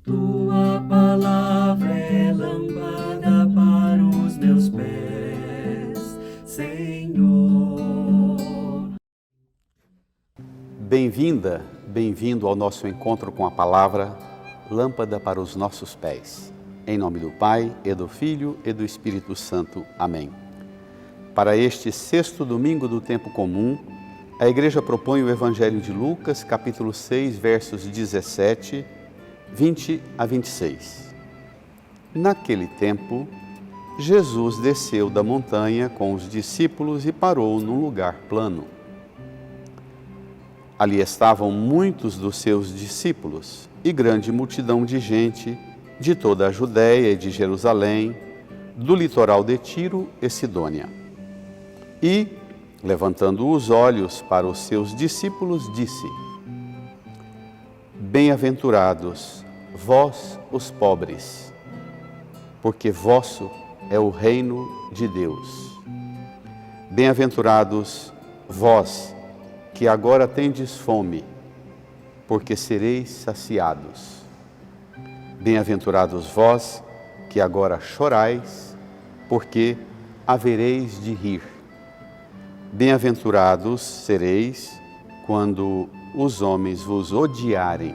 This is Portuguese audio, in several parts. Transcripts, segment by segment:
Tua palavra é lâmpada para os meus pés, Senhor. Bem-vinda, bem-vindo ao nosso encontro com a palavra, lâmpada para os nossos pés. Em nome do Pai, e do Filho, e do Espírito Santo. Amém. Para este sexto domingo do tempo comum, a Igreja propõe o Evangelho de Lucas, capítulo 6, versos 17, 20 a 26. Naquele tempo, Jesus desceu da montanha com os discípulos e parou num lugar plano. Ali estavam muitos dos seus discípulos e grande multidão de gente de toda a Judéia e de Jerusalém, do litoral de Tiro e Sidônia. E, levantando os olhos para os seus discípulos, disse: Bem-aventurados, vós os pobres, porque vosso é o reino de Deus. Bem-aventurados vós, que agora tendes fome, porque sereis saciados. Bem-aventurados vós, que agora chorais, porque havereis de rir. Bem-aventurados sereis quando os homens vos odiarem,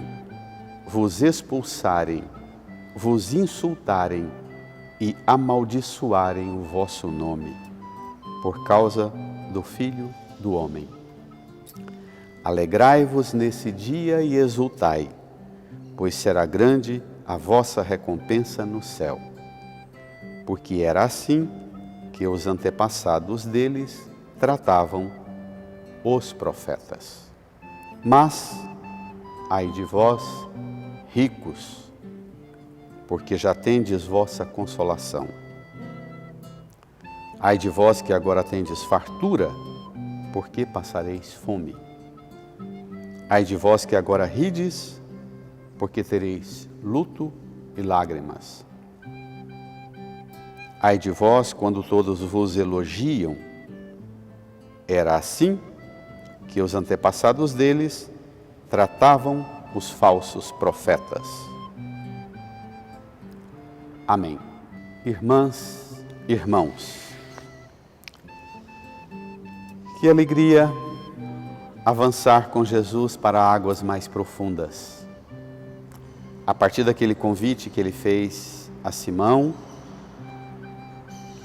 vos expulsarem, vos insultarem e amaldiçoarem o vosso nome, por causa do Filho do Homem. Alegrai-vos nesse dia e exultai, pois será grande a vossa recompensa no céu. Porque era assim que os antepassados deles tratavam os profetas. Mas, ai de vós, ricos, porque já tendes vossa consolação. Ai de vós que agora tendes fartura, porque passareis fome. Ai de vós que agora rides, porque tereis luto e lágrimas. Ai de vós quando todos vos elogiam. Era assim que os antepassados deles tratavam os falsos profetas. Amém. Irmãs, irmãos, que alegria avançar com Jesus para águas mais profundas. A partir daquele convite que ele fez a Simão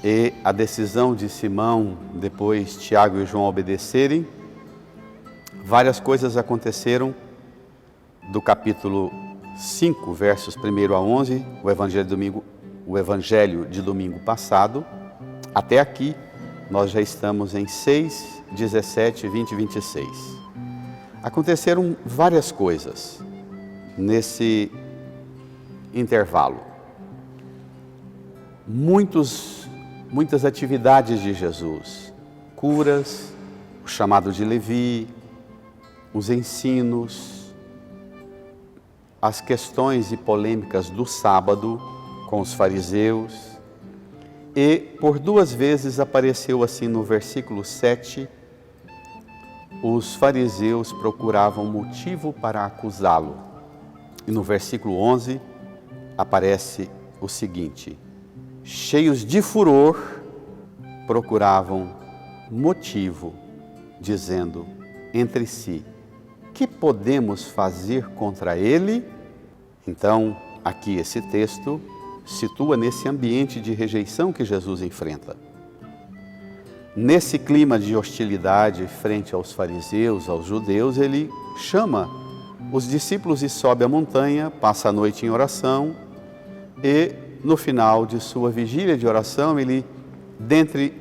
e a decisão de Simão, depois Tiago e João obedecerem, várias coisas aconteceram do capítulo 5, versos 1 a 11, o Evangelho de domingo passado, até aqui nós já estamos em 6, 17, 20 e 26. Aconteceram várias coisas nesse intervalo. Muitas atividades de Jesus, curas, o chamado de Levi, os ensinos, as questões e polêmicas do sábado com os fariseus, e por duas vezes apareceu assim no versículo 7, os fariseus procuravam motivo para acusá-lo. E no versículo 11 aparece o seguinte: cheios de furor, procuravam motivo, dizendo entre si: que podemos fazer contra ele? Então, aqui esse texto situa nesse ambiente de rejeição que Jesus enfrenta. Nesse clima de hostilidade frente aos fariseus, aos judeus, ele chama os discípulos e sobe a montanha, passa a noite em oração e, no final de sua vigília de oração, dentre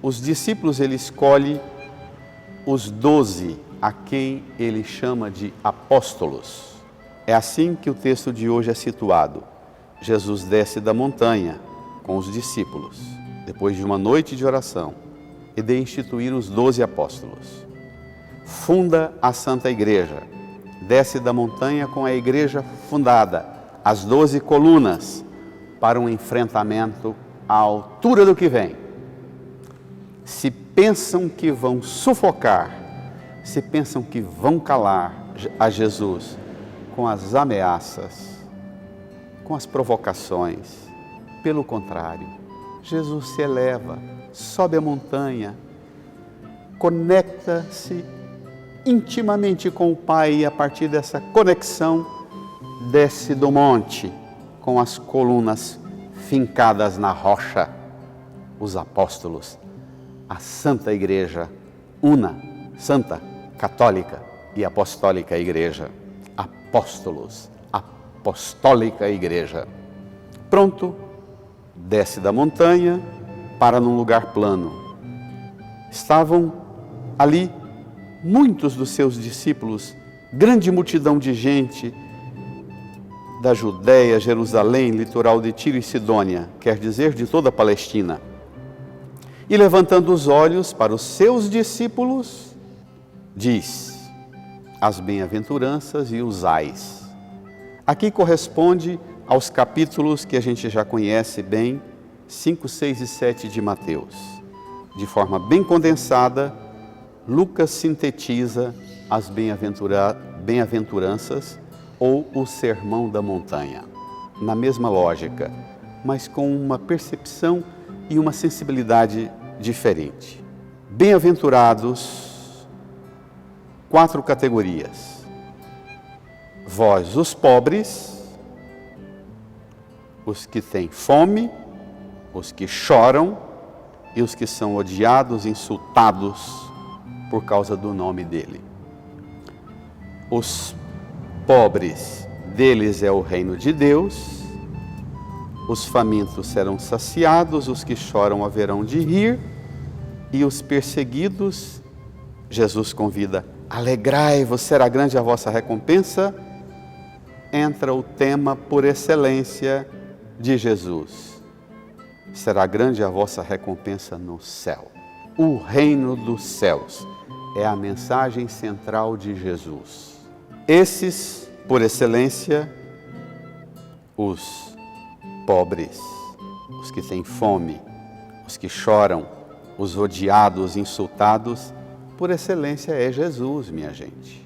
os discípulos, ele escolhe os 12, a quem ele chama de apóstolos. É assim que o texto de hoje é situado. Jesus desce da montanha com os discípulos, depois de uma noite de oração, e de instituir os 12 apóstolos. Funda a Santa Igreja, desce da montanha com a igreja fundada, as 12 colunas, para um enfrentamento à altura do que vem. Se pensam que vão sufocar, se pensam que vão calar a Jesus com as ameaças, com as provocações. Pelo contrário, Jesus se eleva, sobe a montanha, conecta-se intimamente com o Pai e a partir dessa conexão desce do monte com as colunas fincadas na rocha, os apóstolos, a Santa Igreja, una, santa, católica e apostólica Igreja, apóstolos, apostólica Igreja. Pronto, desce da montanha para num lugar plano. Estavam ali muitos dos seus discípulos, grande multidão de gente da Judéia, Jerusalém, litoral de Tiro e Sidônia, quer dizer, de toda a Palestina. E levantando os olhos para os seus discípulos, diz: as bem-aventuranças e os ais. Aqui corresponde aos capítulos que a gente já conhece bem, 5, 6 e 7 de Mateus. De forma bem condensada, Lucas sintetiza as bem-aventuranças ou o Sermão da Montanha, na mesma lógica, mas com uma percepção e uma sensibilidade diferente. Bem-aventurados, 4 categorias. Vós, os pobres, os que têm fome, os que choram e os que são odiados, insultados por causa do nome dele. Os pobres, deles é o reino de Deus. Os famintos serão saciados, os que choram haverão de rir, e os perseguidos, Jesus convida: alegrai-vos, será grande a vossa recompensa. Entra o tema por excelência de Jesus: será grande a vossa recompensa no céu. O reino dos céus é a mensagem central de Jesus. Esses, por excelência, os pobres, os que têm fome, os que choram, os odiados, insultados, por excelência é Jesus, minha gente.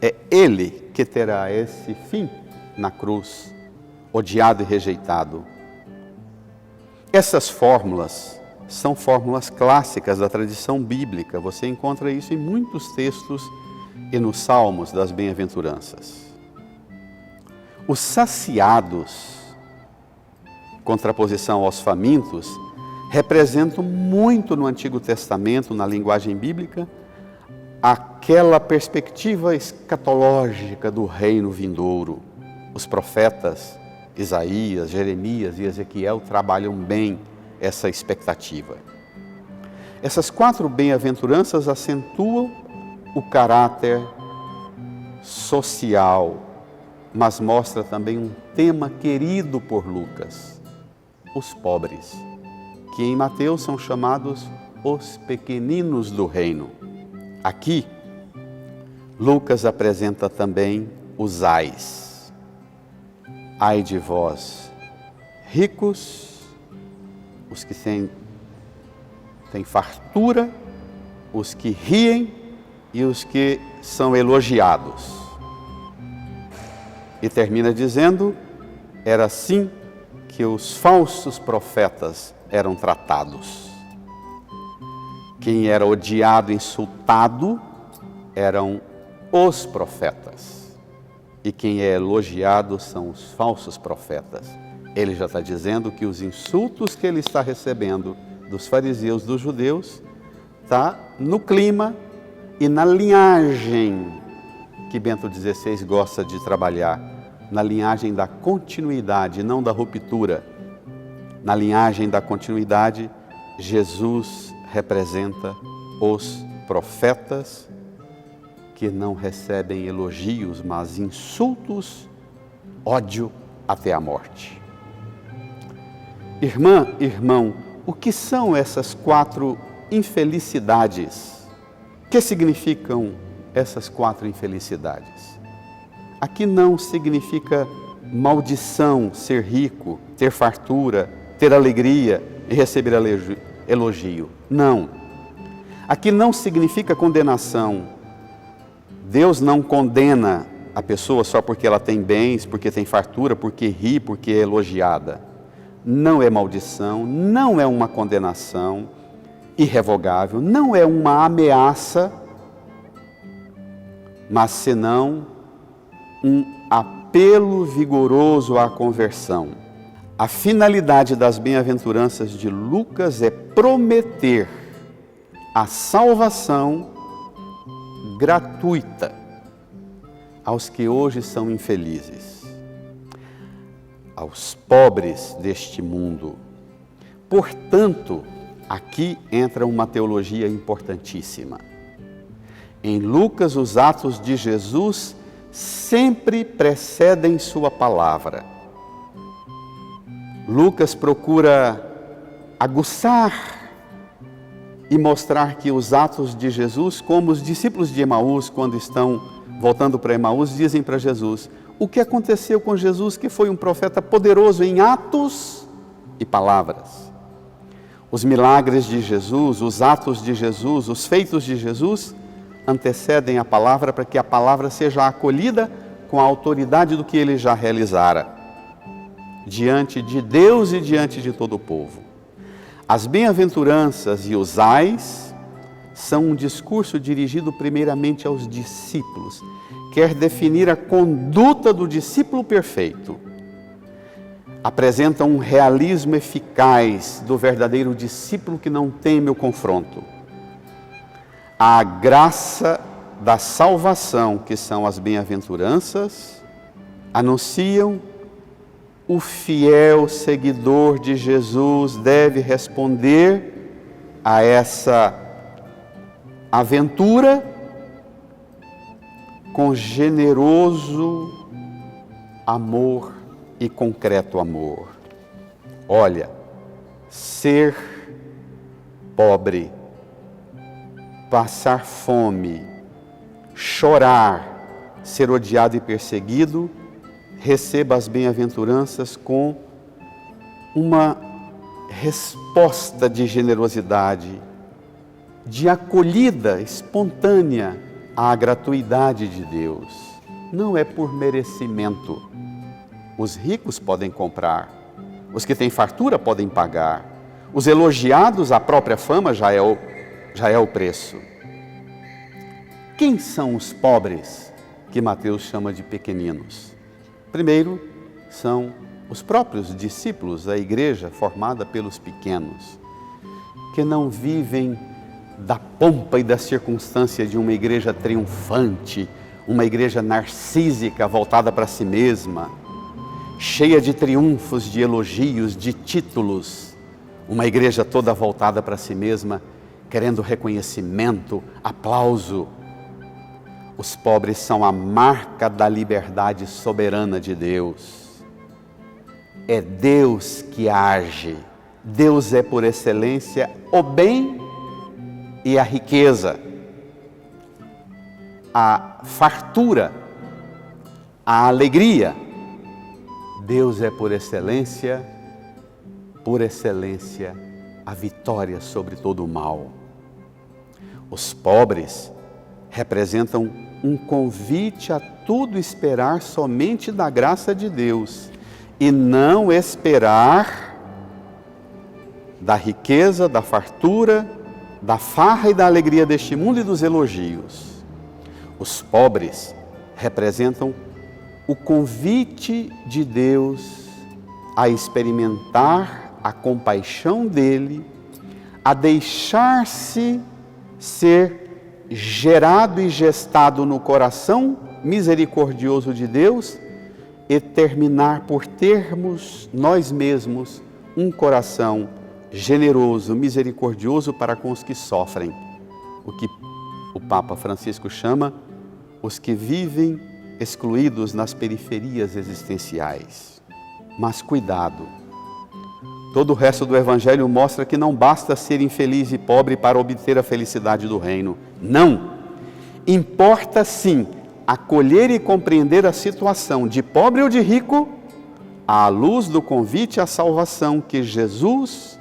É Ele que terá esse fim na cruz, odiado e rejeitado. Essas fórmulas são fórmulas clássicas da tradição bíblica. Você encontra isso em muitos textos e nos salmos das bem-aventuranças. Os saciados, contraposição aos famintos, representam muito no Antigo Testamento, na linguagem bíblica, aquela perspectiva escatológica do reino vindouro. Os profetas Isaías, Jeremias e Ezequiel trabalham bem essa expectativa. Essas 4 bem-aventuranças acentuam o caráter social, mas mostra também um tema querido por Lucas: os pobres, que em Mateus são chamados os pequeninos do reino. Aqui, Lucas apresenta também os ais. Ai de vós, ricos, os que têm fartura, os que riem e os que são elogiados. E termina dizendo: era assim que os falsos profetas eram tratados. Quem era odiado, insultado, eram os profetas. E quem é elogiado são os falsos profetas. Ele já está dizendo que os insultos que ele está recebendo dos fariseus, dos judeus, está no clima e na linhagem que Bento XVI gosta de trabalhar, na linhagem da continuidade, não da ruptura. Na linhagem da continuidade, Jesus representa os profetas que não recebem elogios, mas insultos, ódio até a morte. Irmã, irmão, o que são essas 4 infelicidades? O que significam essas 4 infelicidades? Aqui não significa maldição ser rico, ter fartura, ter alegria e receber elogio. Não. Aqui não significa condenação. Deus não condena a pessoa só porque ela tem bens, porque tem fartura, porque ri, porque é elogiada. Não é maldição, não é uma condenação irrevogável, não é uma ameaça, mas senão um apelo vigoroso à conversão. A finalidade das bem-aventuranças de Lucas é prometer a salvação gratuita aos que hoje são infelizes, aos pobres deste mundo. Portanto, aqui entra uma teologia importantíssima. Em Lucas, os atos de Jesus sempre precedem sua palavra. Lucas procura aguçar e mostrar que os atos de Jesus, como os discípulos de Emaús, quando estão voltando para Emaús, dizem para Jesus: o que aconteceu com Jesus, que foi um profeta poderoso em atos e palavras. Os milagres de Jesus, os atos de Jesus, os feitos de Jesus antecedem a palavra para que a palavra seja acolhida com a autoridade do que ele já realizara, diante de Deus e diante de todo o povo. As bem-aventuranças e os ais são um discurso dirigido primeiramente aos discípulos. Quer definir a conduta do discípulo perfeito. Apresenta um realismo eficaz do verdadeiro discípulo que não teme o confronto. A graça da salvação, que são as bem-aventuranças, anunciam: o fiel seguidor de Jesus deve responder a essa aventura com generoso amor e concreto amor. Olha, ser pobre, passar fome, chorar, ser odiado e perseguido, receba as bem-aventuranças com uma resposta de generosidade, de acolhida espontânea à gratuidade de Deus. Não é por merecimento. Os ricos podem comprar, os que têm fartura podem pagar, os elogiados, a própria fama já é o preço. Quem são os pobres que Mateus chama de pequeninos? Primeiro, são os próprios discípulos, a igreja formada pelos pequenos, que não vivem da pompa e da circunstância de uma igreja triunfante, uma igreja narcísica voltada para si mesma, cheia de triunfos, de elogios, de títulos, uma igreja toda voltada para si mesma, querendo reconhecimento, aplauso. Os pobres são a marca da liberdade soberana de Deus. É Deus que age. Deus é, por excelência, o bem e a riqueza, a fartura, a alegria. Deus é, por excelência, a vitória sobre todo o mal. Os pobres representam um convite a tudo esperar somente da graça de Deus e não esperar da riqueza, da fartura, da farra e da alegria deste mundo e dos elogios. Os pobres representam o convite de Deus a experimentar a compaixão dele, a deixar-se ser gerado e gestado no coração misericordioso de Deus e terminar por termos nós mesmos um coração generoso, misericordioso para com os que sofrem, o que o Papa Francisco chama os que vivem excluídos nas periferias existenciais. Mas cuidado, todo o resto do Evangelho mostra que não basta ser infeliz e pobre para obter a felicidade do reino. Não! Importa sim acolher e compreender a situação de pobre ou de rico à luz do convite à salvação que Jesus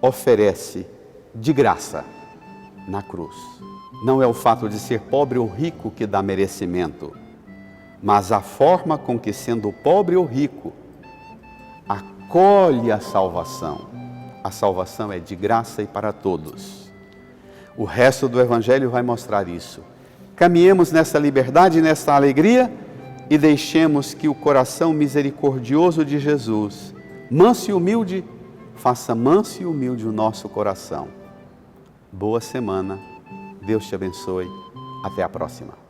oferece de graça na cruz. Não é o fato de ser pobre ou rico que dá merecimento. mas a forma com que, sendo pobre ou rico, acolhe a salvação. A salvação é de graça e para todos. O resto do Evangelho vai mostrar isso. Caminhemos nessa liberdade, nessa alegria e deixemos que o coração misericordioso de Jesus, manso e humilde, faça manso e humilde o nosso coração. Boa semana. Deus te abençoe. Até a próxima.